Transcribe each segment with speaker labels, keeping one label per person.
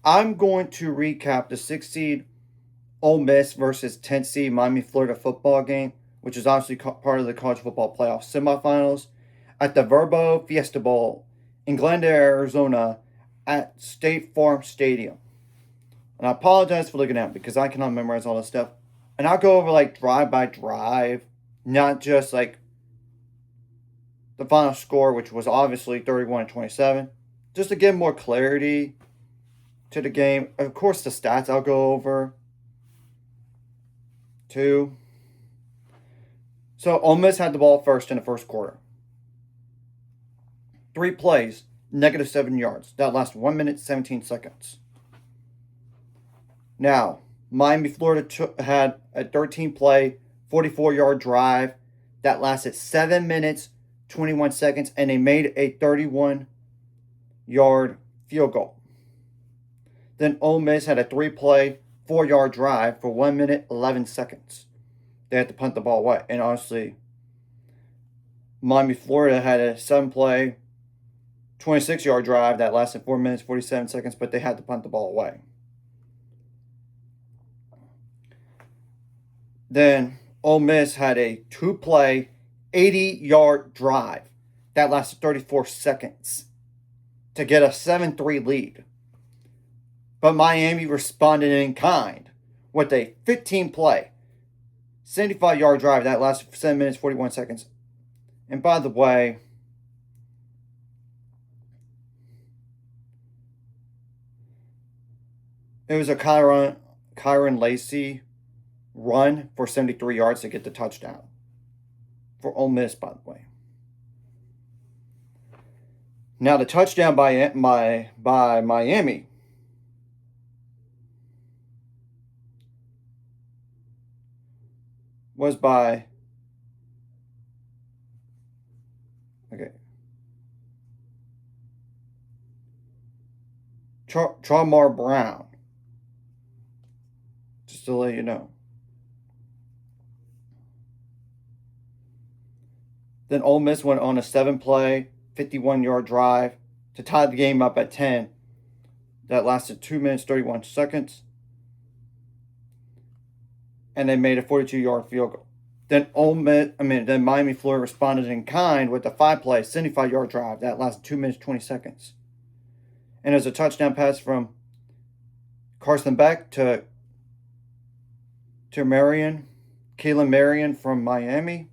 Speaker 1: I'm going to recap the 6 seed Ole Miss versus 10 seed Miami, Florida football game, which is obviously part of the college football playoff semifinals at the Verbo Fiesta Bowl in Glendale, Arizona at State Farm Stadium. And I apologize for looking at it because I cannot memorize all this stuff. And I'll go over like drive by drive, not just like the final score, which was obviously 31-27, just to give more clarity to the game. Of course, the stats I'll go over too. So Ole Miss had the ball first in the first quarter. 3 plays, -7 yards. That lasted 1 minute 17 seconds. Now, Miami, Florida had a 13-play, 44-yard drive that lasted 7 minutes 21 seconds, and they made a 31-yard field goal. Then Ole Miss had a 3-play, 4-yard drive for 1 minute 11 seconds. They had to punt the ball away. And honestly, Miami, Florida had a 7-play, 26-yard drive that lasted 4 minutes 47 seconds, but they had to punt the ball away. Then Ole Miss had a 2-play, 80-yard drive that lasted 34 seconds to get a 7-3 lead. But Miami responded in kind with a 15-play, 75-yard drive that lasted 7 minutes 41 seconds. And by the way, it was a Kyron Lacey run for 73 yards to get the touchdown for Ole Miss, by the way. Now, the touchdown by Miami was by Charmar Brown. Just to let you know. Then Ole Miss went on a 7-play, 51-yard drive to tie the game up at 10. That lasted 2 minutes 31 seconds. And they made a 42-yard field goal. Then then Miami, Florida responded in kind with a 5-play, 75-yard drive that lasted 2 minutes 20 seconds. And it was a touchdown pass from Carson Beck to Kalen Marion from Miami.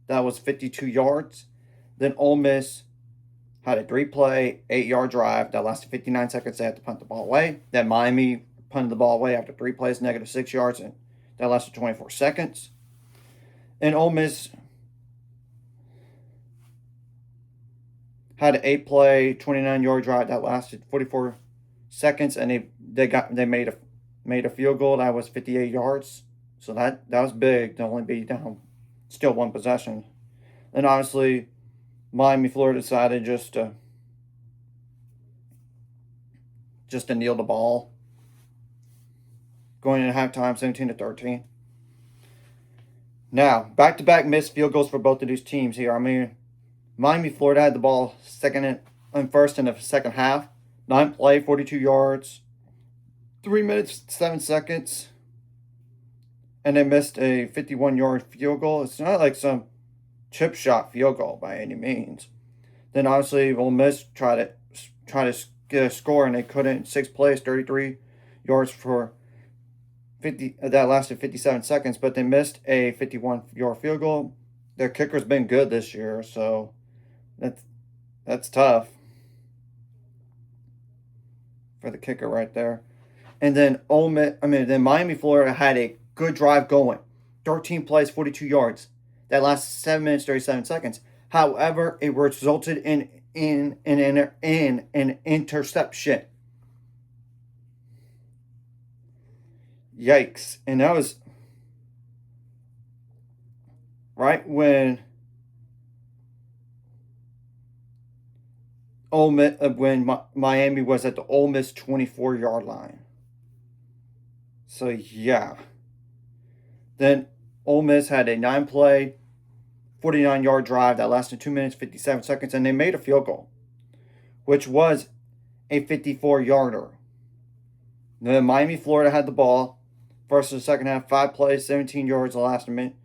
Speaker 1: That was 52 yards. Then Ole Miss had a 3-play, 8-yard drive that lasted 59 seconds. They had to punt the ball away. Then Miami punted the ball away after 3 plays, -6 yards, and that lasted 24 seconds. And Ole Miss had an 8-play, 29-yard drive that lasted 44 seconds, and they made a field goal that was 58 yards. So that was big to only be down still 1 possession. And obviously, Miami, Florida decided just to kneel the ball, going into halftime 17-13. Now, back-to-back missed field goals for both of these teams here. I mean, Miami, Florida had the ball first in the second half. 9-play, 42 yards, 3 minutes 7 seconds. And they missed a 51-yard field goal. It's not like some chip shot field goal by any means. Then obviously Ole Miss tried to get a score, and they couldn't. 6 plays, 33 yards for 50. That lasted 57 seconds, but they missed a 51-yard field goal. Their kicker's been good this year, so that's tough for the kicker right there. And then Miami, Florida had a good drive going. 13 plays, 42 yards. That lasted 7 minutes, 37 seconds. However, it resulted in an interception. Yikes. And that was right when Miami was at the Ole Miss 24-yard line. So, yeah. Then Ole Miss had a 9-play, 49-yard drive that lasted 2 minutes, 57 seconds, and they made a field goal which was a 54-yarder. Then Miami, Florida had the ball. First and second half, 5 plays, 17 yards, the last minute,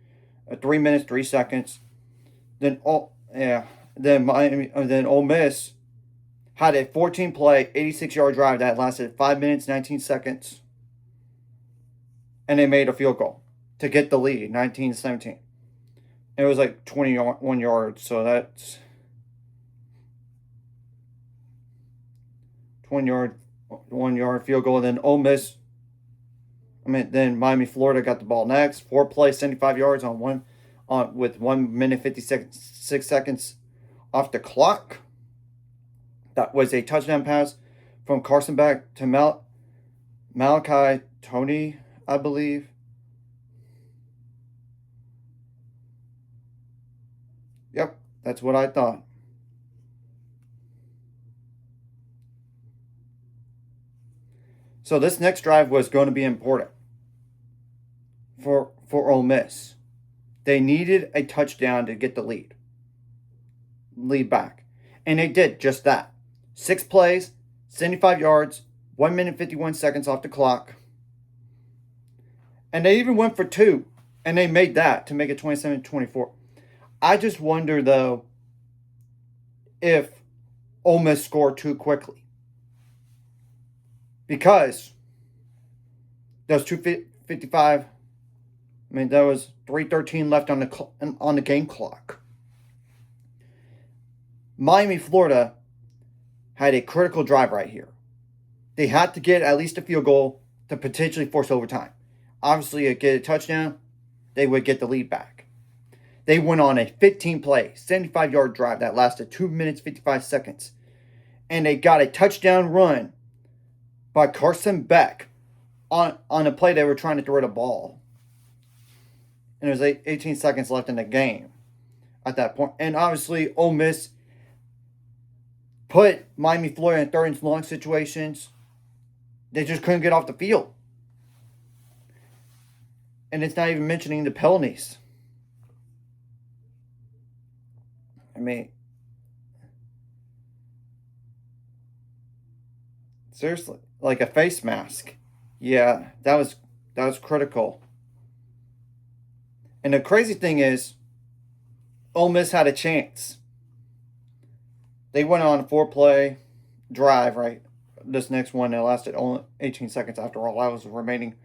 Speaker 1: 3 minutes, 3 seconds. Then Ole Miss had a 14-play, 86-yard drive that lasted 5 minutes, 19 seconds. And they made a field goal to get the lead, 19-17. It was like 21 yards, so that's 1 yard field goal. And then then Miami, Florida got the ball next. 4 plays, 75 yards with 1 minute 56 seconds off the clock. That was a touchdown pass from Carson back to Malachi Tony, I believe. Yep, that's what I thought. So this next drive was going to be important for Ole Miss. They needed a touchdown to get the lead back. And they did just that. 6 plays, 75 yards, 1 minute 51 seconds off the clock. And they even went for 2, and they made that to make it 27-24. I just wonder, though, if Ole Miss scored too quickly. Because those 2:55, that was 3:13 left on the game clock. Miami, Florida had a critical drive right here. They had to get at least a field goal to potentially force overtime. Obviously, get a touchdown, they would get the lead back. They went on a 15-play, 75-yard drive that lasted 2 minutes, 55 seconds. And they got a touchdown run by Carson Beck on a play they were trying to throw the ball. And there was 18 seconds left in the game at that point. And obviously, Ole Miss put Miami, Florida in third and long situations. They just couldn't get off the field. And it's not even mentioning the penalties. Seriously, like a face mask. Yeah, that was critical. And the crazy thing is, Ole Miss had a chance. They went on a 4-play drive, right? This next one, that lasted only 18 seconds after all. That was the remaining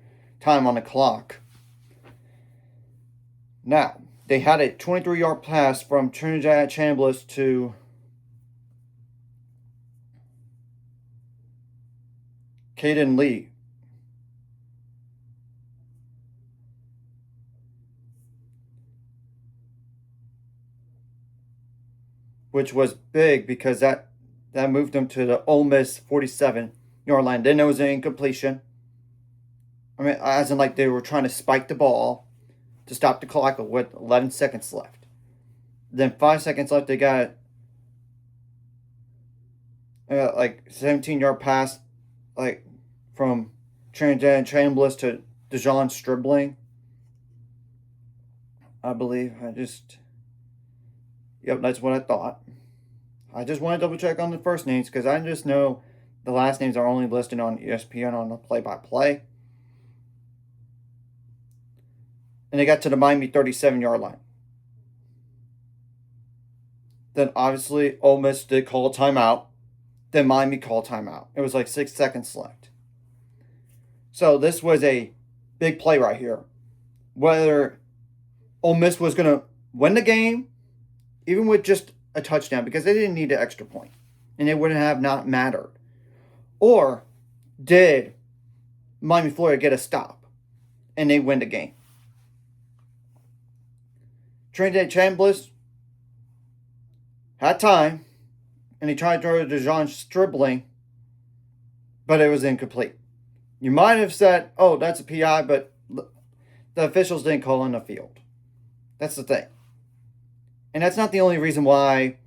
Speaker 1: time on the clock. Now, they had a 23-yard pass from Trinidad Chambliss to Caden Lee. Which was big because that moved them to the Ole Miss 47-yard line. Then there was an incompletion. As in like they were trying to spike the ball to stop the clock with 11 seconds left. Then 5 seconds left, they got like 17-yard pass from Trinidad Chambliss to DeJon Stribling, I believe. Yep, that's what I thought. I just want to double check on the first names because I just know the last names are only listed on ESPN on the play-by-play. And they got to the Miami 37-yard line. Then obviously Ole Miss did call a timeout. Then Miami called timeout. It was like 6 seconds left. So this was a big play right here. Whether Ole Miss was going to win the game, even with just a touchdown, because they didn't need an extra point, and it wouldn't have not mattered. Or did Miami, Florida get a stop, and they win the game? Trinidad Chambliss had time, and he tried to throw to DeJon Stribling, but it was incomplete. You might have said, oh, that's a PI, but the officials didn't call on the field. That's the thing. And that's not the only reason why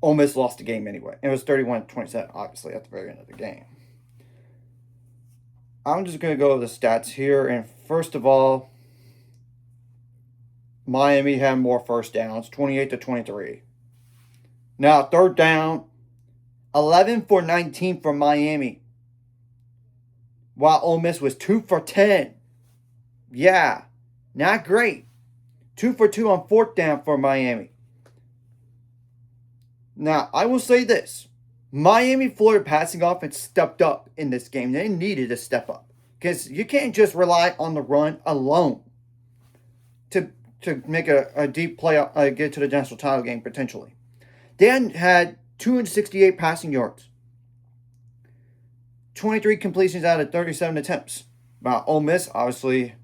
Speaker 1: Ole Miss lost the game anyway. It was 31-27, obviously, at the very end of the game. I'm just going to go over the stats here. And first of all, Miami had more first downs, 28-23. Now, third down, 11 for 19 for Miami, while Ole Miss was 2 for 10. Yeah, not great. 2 for 2 on fourth down for Miami. Now, I will say this. Miami, Florida passing offense stepped up in this game. They needed to step up. Because you can't just rely on the run alone to make a deep play, get to the national title game potentially. They had 268 passing yards. 23 completions out of 37 attempts. While Ole Miss, obviously,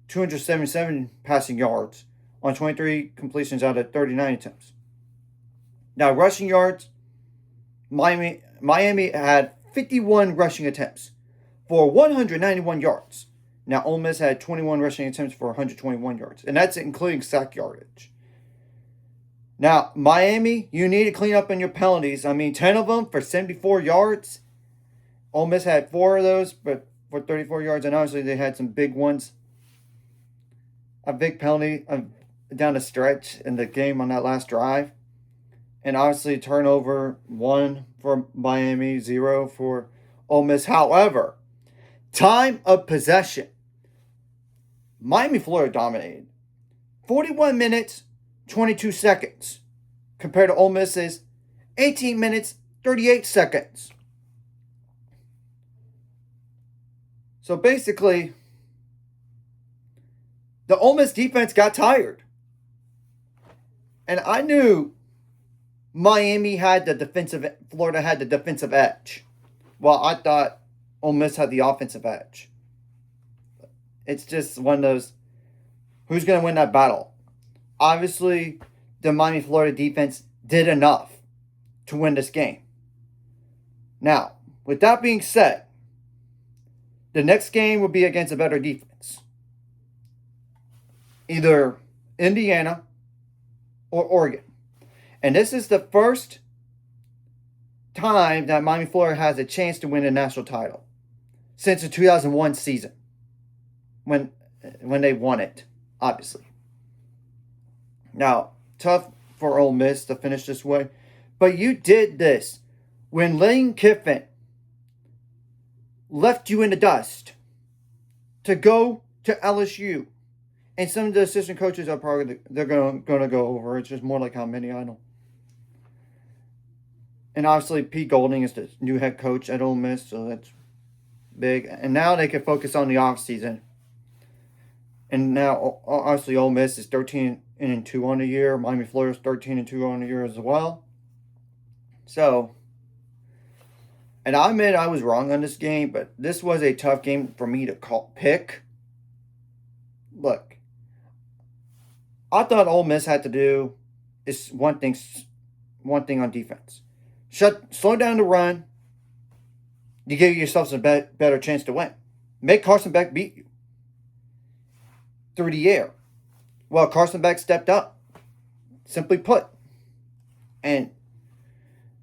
Speaker 1: 277 passing yards on 23 completions out of 39 attempts. Now, rushing yards, Miami had 51 rushing attempts for 191 yards. Now, Ole Miss had 21 rushing attempts for 121 yards, and that's including sack yardage. Now, Miami, you need to clean up on your penalties. 10 of them for 74 yards. Ole Miss had 4 of those, but for 34 yards, and obviously they had some big ones. A big penalty down the stretch in the game on that last drive. And obviously turnover 1 for Miami, 0 for Ole Miss. However, time of possession, Miami, Florida dominated. 41 minutes, 22 seconds compared to Ole Miss's 18 minutes, 38 seconds. So basically, the Ole Miss defense got tired. And I knew Miami had Florida had the defensive edge. Well, I thought Ole Miss had the offensive edge. It's just one of those, who's going to win that battle? Obviously, the Miami, Florida defense did enough to win this game. Now, with that being said, the next game will be against a better defense. Either Indiana or Oregon. And this is the first time that Miami, Florida has a chance to win a national title since the 2001 season when they won it, obviously. Now, tough for Ole Miss to finish this way, but you did this when Lane Kiffin left you in the dust to go to LSU. And some of the assistant coaches are probably they're going to go over. It's just more like how many I know. And obviously, Pete Golding is the new head coach at Ole Miss, so that's big. And now they can focus on the offseason. And now, obviously, Ole Miss is 13-2 on the year. Miami, Florida is 13-2 on the year as well. So, and I admit I was wrong on this game, but this was a tough game for me to pick. Look, I thought Ole Miss had to do is one thing on defense. Slow down the run. You give yourself a better chance to win. Make Carson Beck beat you through the air. Well, Carson Beck stepped up. Simply put. And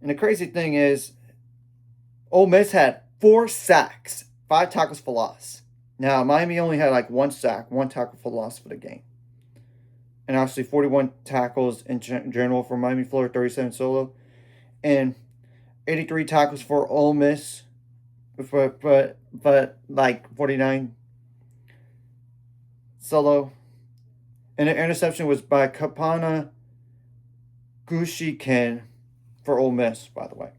Speaker 1: the crazy thing is, Ole Miss had 4 sacks, 5 tackles for loss. Now, Miami only had like 1 sack, 1 tackle for loss for the game. And obviously 41 tackles in general for Miami, Florida, 37 solo. And 83 tackles for Ole Miss, but like 49 solo. And the interception was by Kapana Gushiken for Ole Miss, by the way.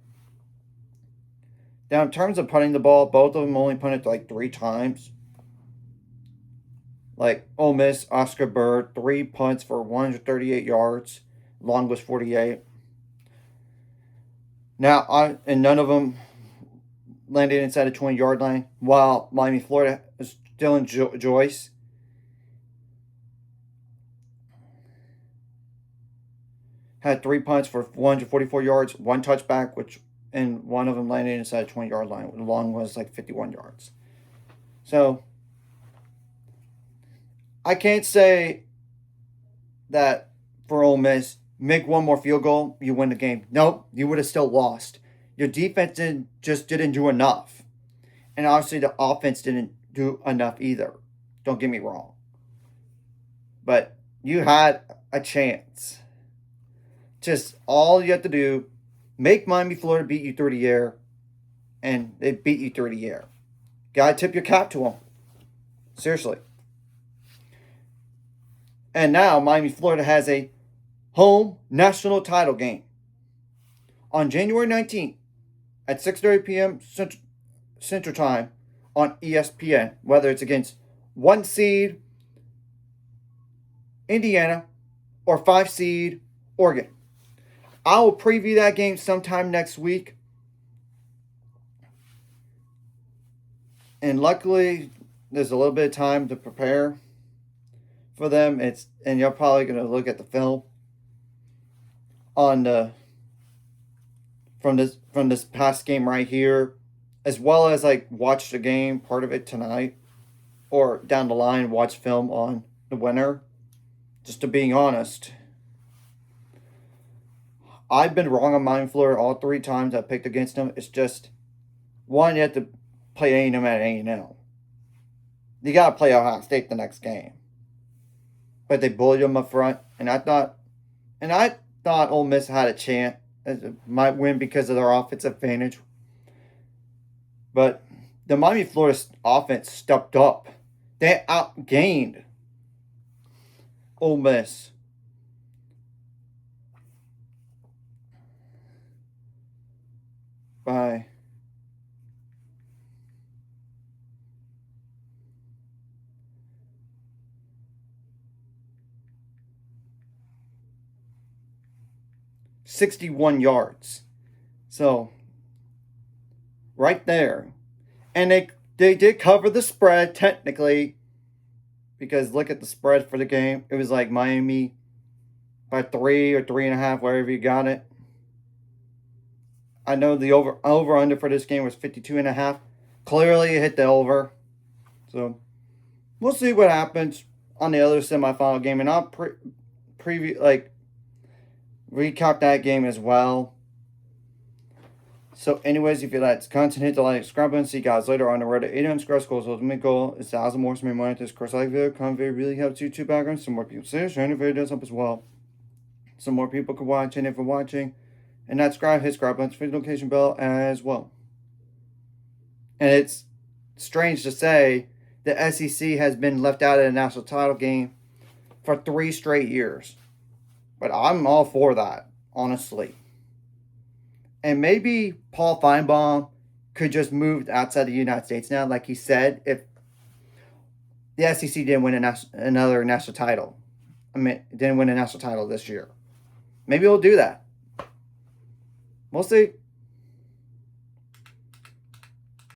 Speaker 1: Now, in terms of punting the ball, both of them only punted like 3 times. Like Ole Miss, Oscar Bird, 3 punts for 138 yards. Long was 48. Now, and none of them landed inside the 20-yard line. While Miami, Florida, is Dylan Joyce had 3 punts for 144 yards, 1 touchback, and one of them landed inside the 20-yard line. The long was like 51 yards. So, I can't say that for Ole Miss, make 1 more field goal, you win the game. Nope, you would have still lost. Your defense didn't do enough. And obviously the offense didn't do enough either. Don't get me wrong. But you had a chance. Just all you have to do Make Miami, Florida beat you through the air, and they beat you through the air. Gotta tip your cap to them. Seriously. And now Miami, Florida has a home national title game on January 19th at 6:30 p.m. Central Time on ESPN, whether it's against 1 seed Indiana or 5 seed Oregon. I will preview that game sometime next week. And luckily, there's a little bit of time to prepare for them. And you're probably going to look at the film on the from this past game right here, as well as like watch the game, part of it tonight, or down the line watch film on the winner. Just to being honest, I've been wrong on Miami, Florida all 3 times I picked against them. It's just one, you have to play A&M at A&M. You got to play Ohio State the next game. But they bullied them up front, and I thought Ole Miss had a chance. It might win because of their offensive advantage. But the Miami, Florida offense stepped up. They outgained Ole Miss. By 61 yards. So, right there. And they did cover the spread, technically, because look at the spread for the game. It was like Miami by 3 or 3.5, wherever you got it. I know the over-under for this game was 52.5. Clearly, it hit the over. So, we'll see what happens on the other semifinal game. And I'll recap that game as well. So, anyways, if you like this content, hit the like, subscribe button. See you guys later on the road to 800 scores. Ultimate goal is 1,000 more. So, money. This course, like video, comment video really helps YouTube background. Some more people say, sharing the video does help as well. Some more people can watch, and if you're watching and not subscribe, hit subscribe button, hit the notification bell as well. And it's strange to say the SEC has been left out of the national title game for 3 straight years. But I'm all for that, honestly. And maybe Paul Feinbaum could just move outside the United States now, like he said, if the SEC didn't win another national title. Didn't win a national title this year. Maybe he'll do that. We'll see.